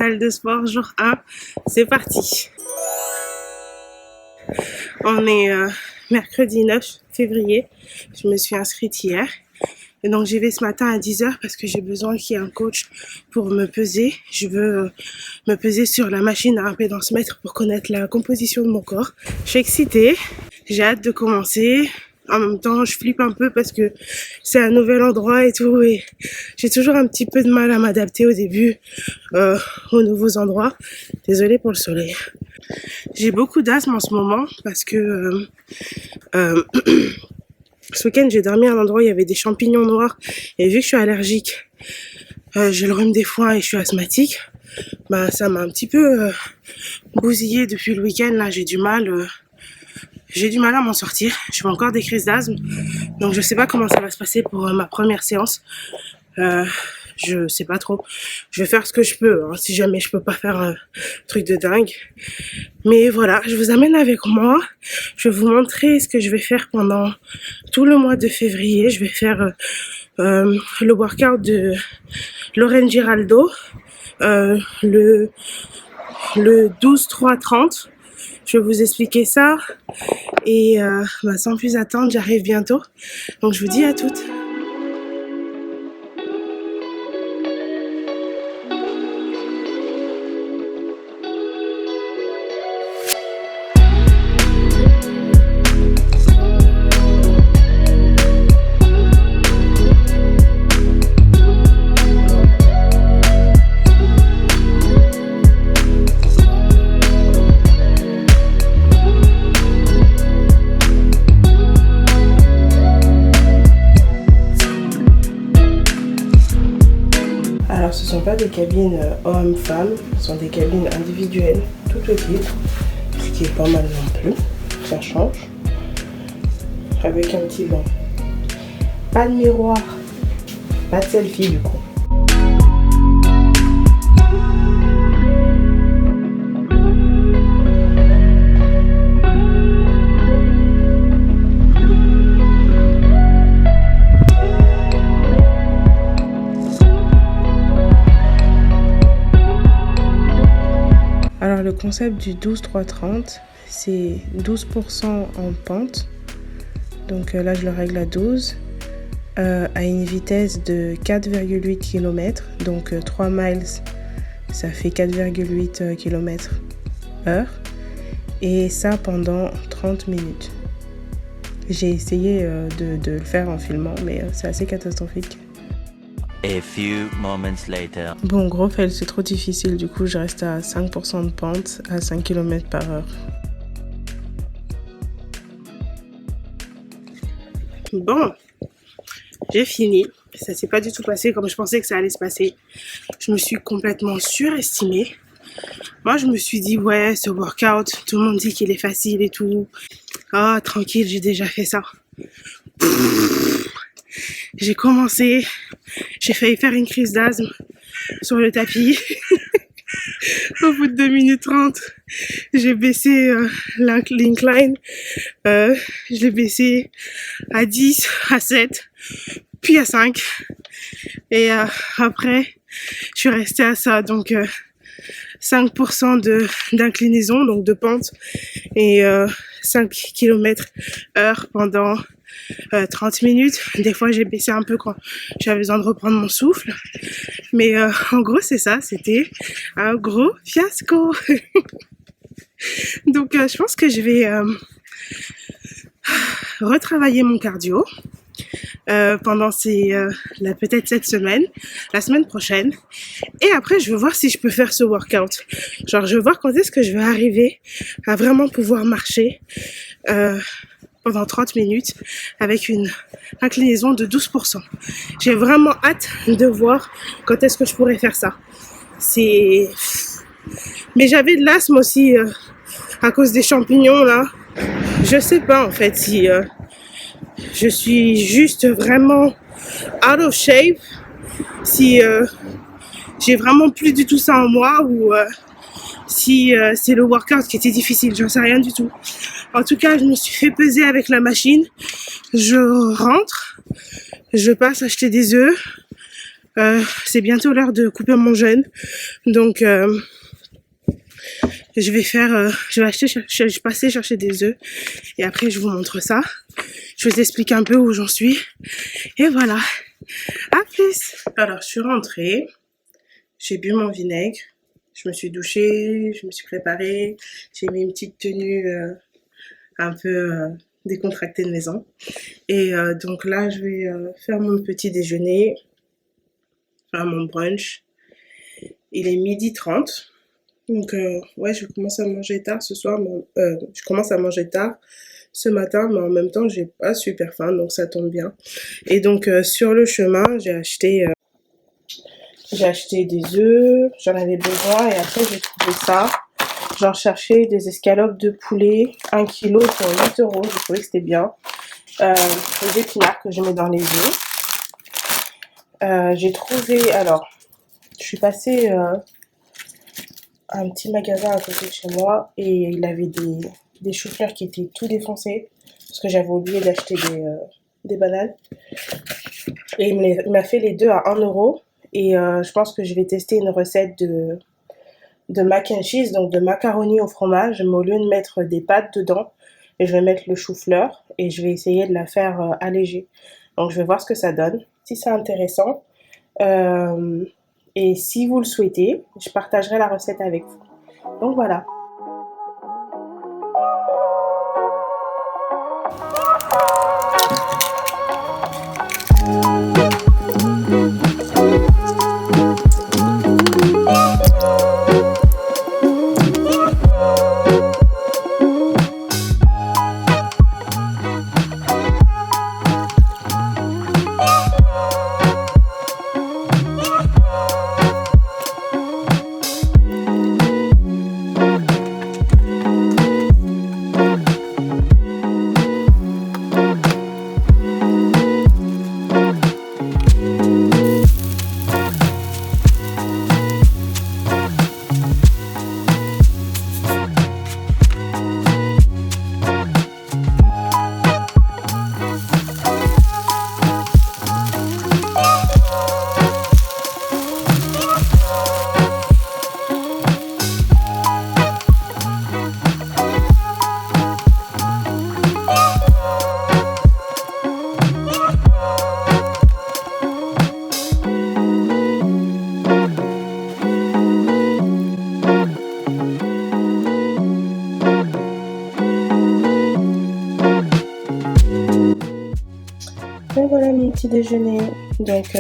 salle de sport, jour 1, c'est parti. On est mercredi 9 février, je me suis inscrite hier. Et donc j'y vais ce matin à 10h parce que j'ai besoin qu'il y ait un coach pour me peser. Je veux me peser sur la machine à impédance-mètre pour connaître la composition de mon corps. Je suis excitée, j'ai hâte de commencer. En même temps, je flippe un peu parce que c'est un nouvel endroit et tout. Et j'ai toujours un petit peu de mal à m'adapter au début aux nouveaux endroits. Désolée pour le soleil. J'ai beaucoup d'asthme en ce moment parce que... ce week-end, j'ai dormi à un endroit où il y avait des champignons noirs. Et vu que je suis allergique, j'ai le rhume des foins et je suis asthmatique, bah, ça m'a un petit peu bousillé depuis le week-end. Là, j'ai du mal à m'en sortir. Je fais encore des crises d'asthme. Donc, je sais pas comment ça va se passer pour ma première séance. Je sais pas trop. Je vais faire ce que je peux, hein, si jamais je peux pas faire un truc de dingue. Mais voilà, je vous amène avec moi. Je vais vous montrer ce que je vais faire pendant tout le mois de février. Je vais faire le workout de Lorraine Giraldo, le 12-3-30. Je vais vous expliquer ça. Et sans plus attendre, j'arrive bientôt. Donc je vous dis à toutes. Alors ce ne sont pas des cabines hommes-femmes, ce sont des cabines individuelles, tout petites, ce qui est pas mal non plus, ça change, avec un petit banc. Pas de miroir, pas de selfie du coup. Alors le concept du 12-3-30, c'est 12% en pente, donc là je le règle à 12, à une vitesse de 4,8 km, donc 3 miles, ça fait 4,8 km/h, et ça pendant 30 minutes. J'ai essayé de le faire en filmant, mais c'est assez catastrophique. A few moments later. Bon, gros fait, c'est trop difficile, du coup je reste à 5% de pente à 5 km/h. Bon, j'ai fini. Ça s'est pas du tout passé comme je pensais que ça allait se passer. Je me suis complètement surestimée. Moi, je me suis dit, ouais, ce workout, tout le monde dit qu'il est facile et tout. Ah, tranquille, j'ai déjà fait ça. J'ai commencé, j'ai failli faire une crise d'asthme sur le tapis. Au bout de 2 minutes 30, j'ai baissé l'incline. Je l'ai baissé à 10, à 7, puis à 5. Et après, je suis restée à ça. Donc 5% d'inclinaison, donc de pente, et 5 km/h pendant 30 minutes. Des fois j'ai baissé un peu quand j'avais besoin de reprendre mon souffle, mais en gros c'est ça, c'était un gros fiasco. Donc je pense que je vais retravailler mon cardio pendant peut-être cette semaine, la semaine prochaine, et après je vais voir si je peux faire ce workout. Genre je vais voir quand est-ce que je vais arriver à vraiment pouvoir marcher pendant 30 minutes avec une inclinaison de 12%. J'ai vraiment hâte de voir quand est-ce que je pourrais faire ça. Mais j'avais de l'asthme aussi à cause des champignons là. Je sais pas en fait si je suis juste vraiment out of shape, si j'ai vraiment plus du tout ça en moi, ou si c'est le workout qui était difficile, j'en sais rien du tout. En tout cas, je me suis fait peser avec la machine. Je rentre, je passe acheter des œufs, C'est bientôt l'heure de couper mon jeûne. Donc, je vais passer chercher des œufs. Et après, je vous montre ça. Je vous explique un peu où j'en suis. Et voilà. À plus. Alors, je suis rentrée. J'ai bu mon vinaigre. Je me suis douchée. Je me suis préparée. J'ai mis une petite tenue un peu décontractée de maison. Et donc là, je vais faire mon petit déjeuner. Enfin, mon brunch. Il est 12h30. Donc, ouais, je commence à manger tard ce soir. Je commence à manger tard ce matin, mais en même temps, j'ai pas super faim, donc ça tombe bien. Et donc, sur le chemin, j'ai acheté des œufs, j'en avais besoin, et après, j'ai trouvé ça. J'en cherchais des escalopes de poulet, 1 kg pour 8 €. J'ai trouvé que c'était bien. Les épinards que je mets dans les œufs. J'ai trouvé, alors, je suis passée à un petit magasin à côté de chez moi et il avait des choux-fleurs qui étaient tout défoncés parce que j'avais oublié d'acheter des bananes. Et il m'a fait les deux à 1 € et je pense que je vais tester une recette de mac and cheese, donc de macaroni au fromage, mais au lieu de mettre des pâtes dedans, et je vais mettre le chou-fleur et je vais essayer de la faire allégée. Donc je vais voir ce que ça donne. Si c'est intéressant, et si vous le souhaitez, je partagerai la recette avec vous. Donc voilà. Et voilà mon petit déjeuner. Donc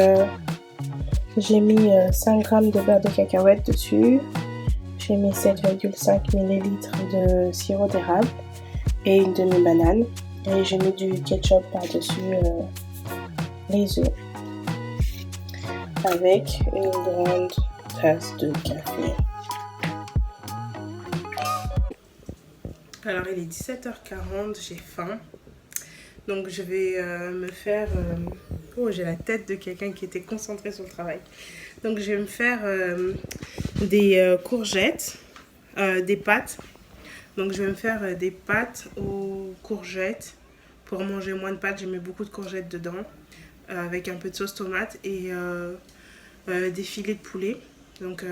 j'ai mis 5 g de beurre de cacahuète dessus. J'ai mis 7,5 ml de sirop d'érable et une demi-banane. Et j'ai mis du ketchup par-dessus les œufs. Avec une grande tasse de café. Alors il est 17h40, j'ai faim. Donc je vais me faire... Oh, j'ai la tête de quelqu'un qui était concentré sur le travail. Donc je vais me faire des courgettes, des pâtes. Donc je vais me faire des pâtes aux courgettes. Pour manger moins de pâtes, j'ai mis beaucoup de courgettes dedans. Avec un peu de sauce tomate et des filets de poulet. Donc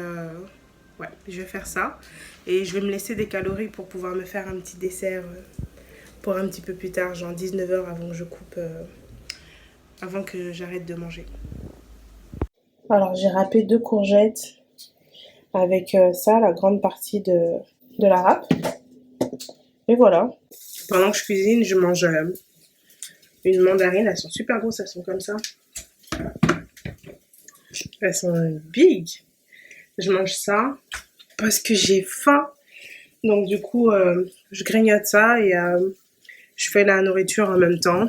ouais, je vais faire ça. Et je vais me laisser des calories pour pouvoir me faire un petit dessert... pour un petit peu plus tard, genre 19h avant que je coupe, avant que j'arrête de manger. Alors j'ai râpé 2 courgettes avec ça, la grande partie de la râpe. Et voilà. Pendant que je cuisine, je mange une mandarine. Elles sont super grosses, elles sont comme ça. Elles sont big. Je mange ça parce que j'ai faim. Donc du coup, je grignote ça et... je fais la nourriture en même temps.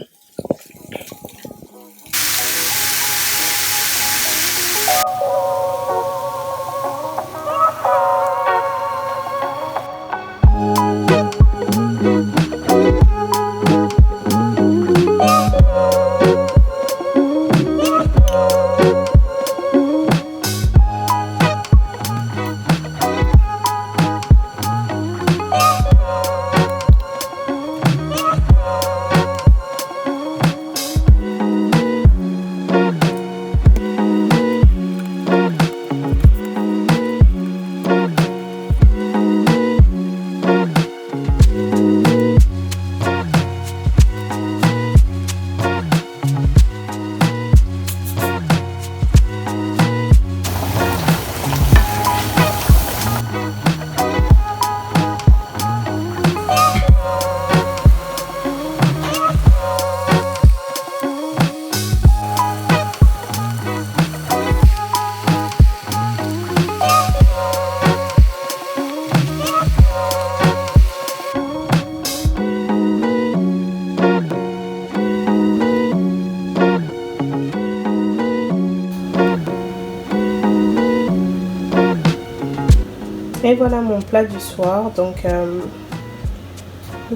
Et voilà mon plat du soir, donc le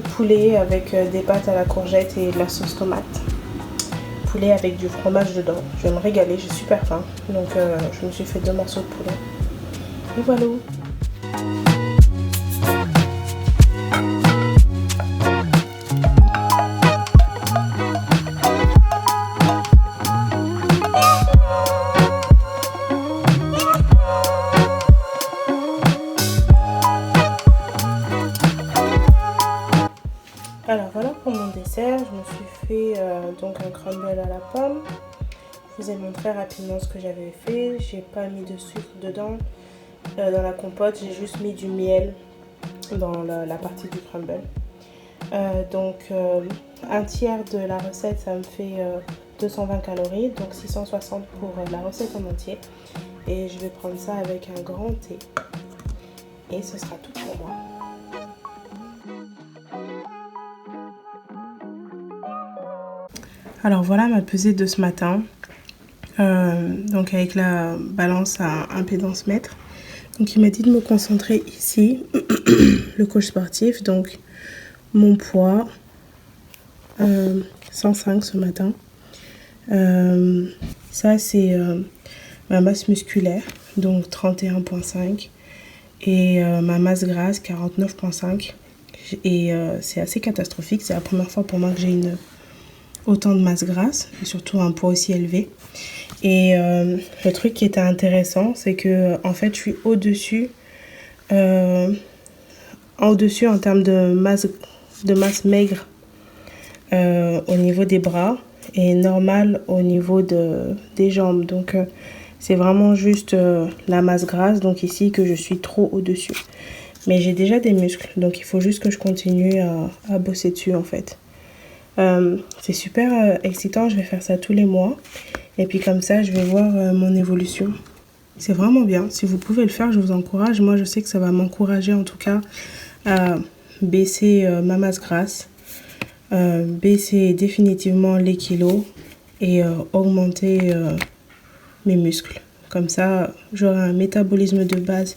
poulet avec des pâtes à la courgette et de la sauce tomate. Poulet avec du fromage dedans. Je vais me régaler, j'ai super faim. Donc je me suis fait 2 morceaux de poulet. Et voilà. Alors voilà pour mon dessert, je me suis fait donc un crumble à la pomme. Je vous ai montré rapidement ce que j'avais fait. J'ai pas mis de sucre dedans. Dans la compote, j'ai juste mis du miel dans la partie du crumble. Donc un tiers de la recette, ça me fait 220 calories, donc 660 pour la recette en entier. Et je vais prendre ça avec un grand thé. Et ce sera tout pour moi. Alors voilà ma pesée de ce matin, donc avec la balance à impédance mètre. Donc il m'a dit de me concentrer ici, le coach sportif, donc mon poids, 105 ce matin. Ça c'est ma masse musculaire, donc 31,5 et ma masse grasse 49,5 et c'est assez catastrophique, c'est la première fois pour moi que j'ai autant de masse grasse et surtout un poids aussi élevé. Et le truc qui était intéressant, c'est que en fait je suis au-dessus en termes de masse maigre au niveau des bras et normal au niveau des jambes. Donc c'est vraiment juste la masse grasse, donc ici que je suis trop au-dessus. Mais j'ai déjà des muscles, donc il faut juste que je continue à bosser dessus en fait. C'est super excitant, je vais faire ça tous les mois et puis comme ça je vais voir mon évolution. C'est vraiment bien, si vous pouvez le faire je vous encourage. Moi je sais que ça va m'encourager en tout cas à baisser ma masse grasse, baisser définitivement les kilos et augmenter mes muscles. Comme ça j'aurai un métabolisme de base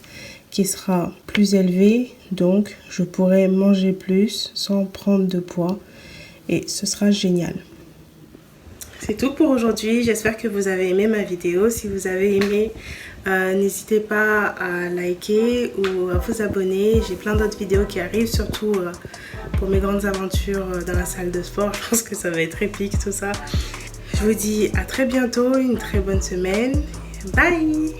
qui sera plus élevé, donc je pourrai manger plus sans prendre de poids. Et ce sera génial. C'est tout pour aujourd'hui. J'espère que vous avez aimé ma vidéo. Si vous avez aimé, n'hésitez pas à liker ou à vous abonner. J'ai plein d'autres vidéos qui arrivent, surtout pour mes grandes aventures dans la salle de sport. Je pense que ça va être épique tout ça. Je vous dis à très bientôt, une très bonne semaine. Bye!